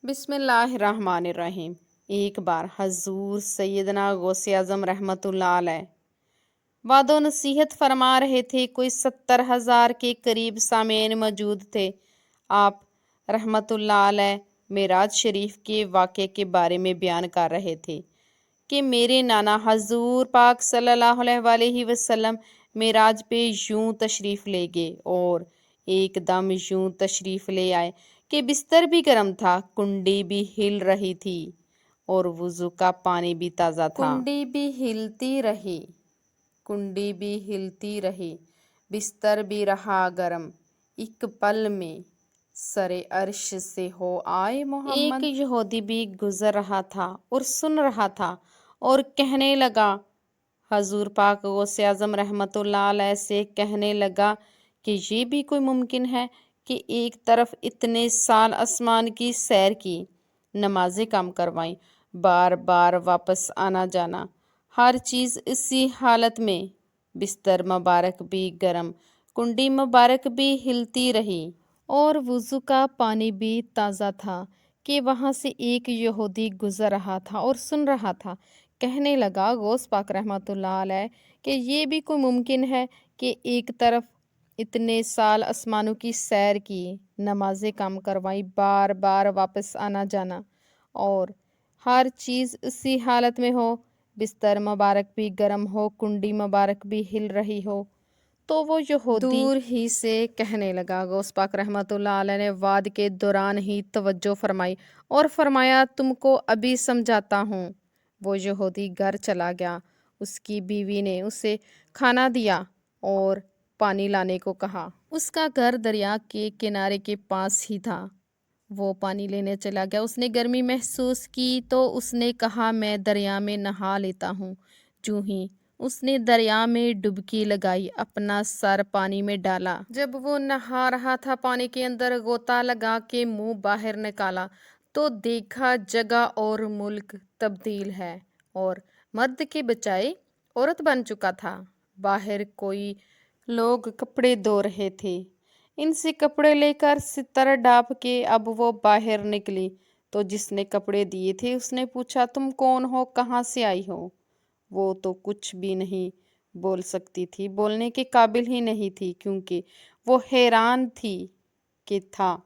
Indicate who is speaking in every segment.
Speaker 1: बिस्मिल्लाहिर्रहमानिर्रहीम। एक बार हजूर सैयदना गौसे आजम रहमतुल्लाह अलैह वादो नसीहत फरमा रहे थे। कोई 70,000 के करीब सामीन मौजूद थे। आप रहमतुल्लाह अलैह मेराज शरीफ के वाक़े के बारे में बयान कर रहे थे कि मेरे नाना हजूर पाक सल्लल्लाहु अलैहि वसल्लम मेराज पे यूं तशरीफ़ ले गए और एकदम यूं तशरीफ़ ले आए कि बिस्तर भी गर्म था, कुंडी भी हिल रही थी और वुज़ू का पानी भी ताज़ा था। कुंडी भी हिलती रही, बिस्तर भी रहा गर्म। एक पल में सरे अर्श से हो आए मोहम्मद। एक यहूदी भी गुजर रहा था और सुन रहा था और कहने लगा, हजूर पाक गौसे आज़म रहमतुल्लाह अलैह से कहने लगा कि ये भी कोई मुमकिन है कि एक तरफ इतने साल आसमान की सैर की, नमाजें कम करवाई, बार बार वापस आना जाना, हर चीज़ इसी हालत में, बिस्तर मुबारक भी गर्म, कुंडी मुबारक भी हिलती रही और वुज़ू का पानी भी ताज़ा था कि वहाँ से एक यहूदी गुजर रहा था और सुन रहा था। कहने लगा गौस पाक रहमतुल्लाह अलैह कि ये भी कोई मुमकिन है कि एक तरफ इतने साल आसमानों की सैर की, नमाजें कम करवाई, बार बार वापस आना जाना और हर चीज़ उसी हालत में हो, बिस्तर मुबारक भी गर्म हो, कुंडी मुबारक भी हिल रही हो। तो वो यहूदी दूर ही से कहने लगा। गौस पाक रहमतुल्लाह अलैह ने वाद के दौरान ही तवज्जो फरमाई और फरमाया, तुमको अभी समझाता हूँ। वो यहूदी घर चला गया। उसकी बीवी ने उसे खाना दिया और पानी लाने को कहा। उसका घर दरिया के किनारे के पास ही था। वो पानी लेने चला गया। उसने गर्मी महसूस की तो उसने कहा, मैं दरिया में नहा लेता हूँ। जूं ही उसने दरिया में डुबकी लगाई, अपना सर पानी में डाला। जब वो नहा रहा था, पानी के अंदर गोता लगा के मुंह बाहर निकाला तो देखा जगह और मुल्क तब्दील है और मर्द के बजाय औरत बन चुका था। बाहर कोई लोग कपड़े धो रहे थे। इनसे कपड़े लेकर सितर डाप के अब वो बाहर निकली तो जिसने कपड़े दिए थे उसने पूछा, तुम कौन हो, कहाँ से आई हो? वो तो कुछ भी नहीं बोल सकती थी, बोलने के काबिल ही नहीं थी, क्योंकि वो हैरान थी कि था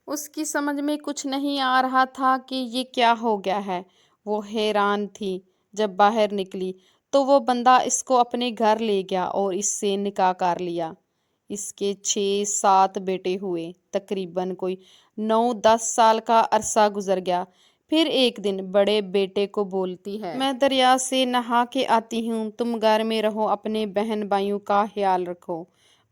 Speaker 1: उसकी समझ में कुछ नहीं आ रहा था कि ये क्या हो गया है। वो हैरान थी। जब बाहर निकली तो वो बंदा इसको अपने घर ले गया और इससे निकाह कर लिया। इसके 6-7 बेटे हुए। तकरीबन कोई 9-10 साल का अरसा गुजर गया। फिर एक दिन बड़े बेटे को बोलती है, मैं दरिया से नहा के आती हूँ, तुम घर में रहो, अपने बहन भाइयों का ख्याल रखो।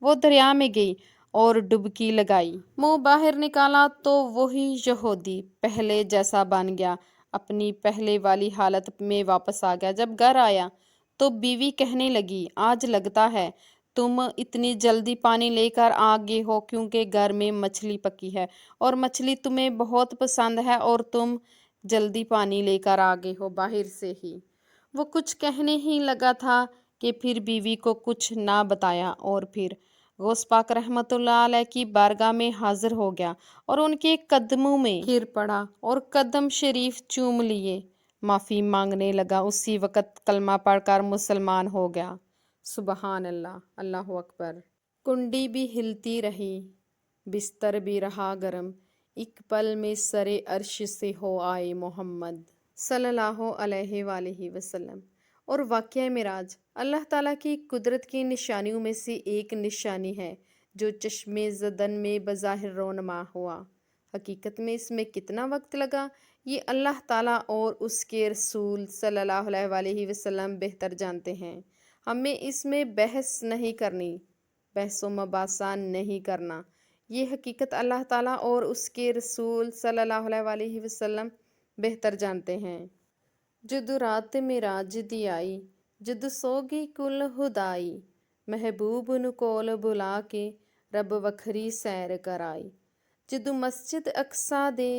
Speaker 1: वो दरिया में गई और डुबकी लगाई, मुंह बाहर निकाला तो वही यहूदी पहले जैसा बन गया, अपनी पहले वाली हालत में वापस आ गया। जब घर आया तो बीवी कहने लगी, आज लगता है तुम इतनी जल्दी पानी लेकर आ गए हो, क्योंकि घर में मछली पकी है और मछली तुम्हें बहुत पसंद है और तुम जल्दी पानी लेकर आ गए हो बाहर से ही। वो कुछ कहने ही लगा था कि फिर बीवी को कुछ ना बताया और फिर गौस पाक रहमतुल्लाह अलैह की बारगाह में हाजिर हो गया और उनके कदमों में गिर पड़ा और कदम शरीफ चूम लिए, माफ़ी मांगने लगा। उसी वक़्त कलमा पढ़कर मुसलमान हो गया। सुबहान अल्लाह, अल्लाहु अकबर। कुंडी भी हिलती रही, बिस्तर भी रहा गरम, एक पल में सरे अर्श से हो आए मोहम्मद सल्लल्लाहु अलैहि वसल्लम। और वाक़या मिराज अल्लाह ताला की कुदरत की निशानियों में से एक निशानी है जो चश्मे ज़दन में बज़ाहिर रोनमा हुआ। हकीकत में इसमें कितना वक्त लगा ये अल्लाह ताला और उसके रसूल सल्लल्लाहु अलैहि वसल्लम बेहतर जानते हैं। हमें इसमें बहस नहीं करनी, बहसो मबासा नहीं करना। ये हकीकत अल्लाह ताला और उसके रसूल सल्लल्लाहु अलैहि वसल्लम बेहतर जानते हैं। जदू रात मिराज दी आई, जदू सोगी कुल हुदाई, महबूब नु कोल बुला के रब वखरी सैर कराई। जदू मस्जिद अक्सा दे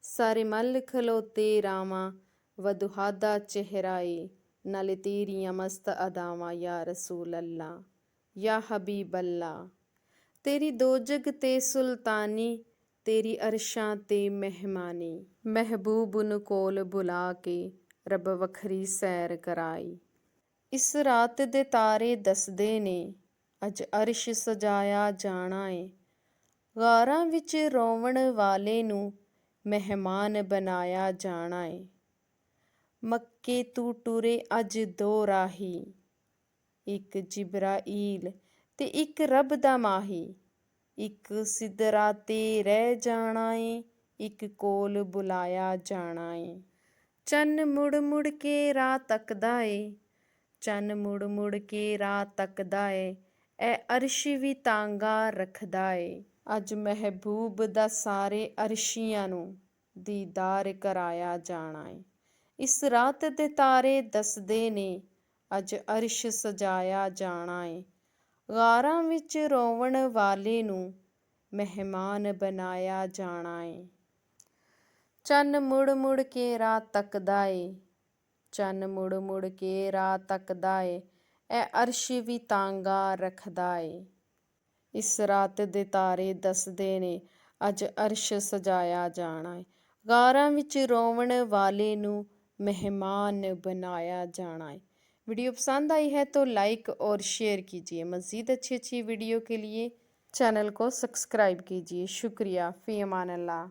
Speaker 1: सारे मल खलोते रावा, वदुहादा चेहराए नाले तेरियां मस्त अदावा, या रसूल अल्लाह या हबीब अल्लाह। तेरी दो जग ते सुल्तानी, ਤੇਰੀ ਅਰਸ਼ਾਂ ਤੇ ਮਹਿਮਾਨੀ। ਮਹਿਬੂਬ ਨੂੰ ਕੋਲ ਬੁਲਾ ਕੇ ਰੱਬ ਵੱਖਰੀ ਸੈਰ ਕਰਾਈ। ਇਸ ਰਾਤ ਦੇ ਤਾਰੇ ਦੱਸਦੇ ਨੇ ਅੱਜ ਅਰਸ਼ ਸਜਾਇਆ ਜਾਣਾ ਏ। ਗਾਰਾਂ ਵਿੱਚ ਰੋਵਣ ਵਾਲੇ ਨੂੰ ਮਹਿਮਾਨ ਬਣਾਇਆ ਜਾਣਾ ਏ। ਮੱਕੇ ਤੋਂ ਟੁਰੇ ਅੱਜ ਦੋ ਰਾਹੀ, ਇੱਕ ਜਿਬਰਾਈਲ ਤੇ ਇੱਕ ਰੱਬ ਦਾ ਮਾਹੀ। ਇੱਕ ਸਿਦਰਾ ਤੇ ਰਹਿ ਜਾਣਾ ਏ, ਇੱਕ ਕੋਲ ਬੁਲਾਇਆ ਜਾਣਾ ਏ। ਚੰਨ ਮੁੜ ਮੁੜ ਕੇ ਰਾਹ ਤੱਕਦਾ ਏ, ਚੰਨ ਮੁੜ ਮੁੜ ਕੇ ਰਾਹ ਤੱਕਦਾ ਏ। ਇਹ ਅਰਸ਼ ਵੀ ਤਾਂਗਾ ਰੱਖਦਾ ਏ। ਅੱਜ ਮਹਿਬੂਬ ਦਾ ਸਾਰੇ ਅਰਸ਼ੀਆਂ ਨੂੰ ਦੀਦਾਰ ਕਰਾਇਆ ਜਾਣਾ ਏ। ਇਸ ਰਾਤ ਦੇ ਤਾਰੇ ਦੱਸਦੇ ਨੇ ਅੱਜ ਅਰਸ਼ ਸਜਾਇਆ ਜਾਣਾ ਏ। ਗਾਰਾਂ ਵਿੱਚ ਰੋਵਣ ਵਾਲੇ ਨੂੰ ਮਹਿਮਾਨ ਬਣਾਇਆ ਜਾਣਾ ਏ। ਚੰਨ ਮੁੜ ਮੁੜ ਕੇ ਰਾਹ ਤੱਕਦਾ ਏ, ਚੰਨ ਮੁੜ ਮੁੜ ਕੇ ਰਾਹ ਤੱਕਦਾ ਏ। ਇਹ ਅਰਸ਼ ਵੀ ਤਾਂਗਾ ਰੱਖਦਾ ਏ। ਇਸ ਰਾਤ ਦੇ ਤਾਰੇ ਦੱਸਦੇ ਨੇ ਅੱਜ ਅਰਸ਼ ਸਜਾਇਆ ਜਾਣਾ ਏ। ਗਾਰਾਂ ਵਿੱਚ ਰੋਵਣ ਵਾਲੇ ਨੂੰ मेहमान बनाया जाना है। वीडियो पसंद आई है तो लाइक और शेयर कीजिए। मज़ीद अच्छी अच्छी वीडियो के लिए चैनल को सब्सक्राइब कीजिए। शुक्रिया। फ़ी अमान अल्लाह।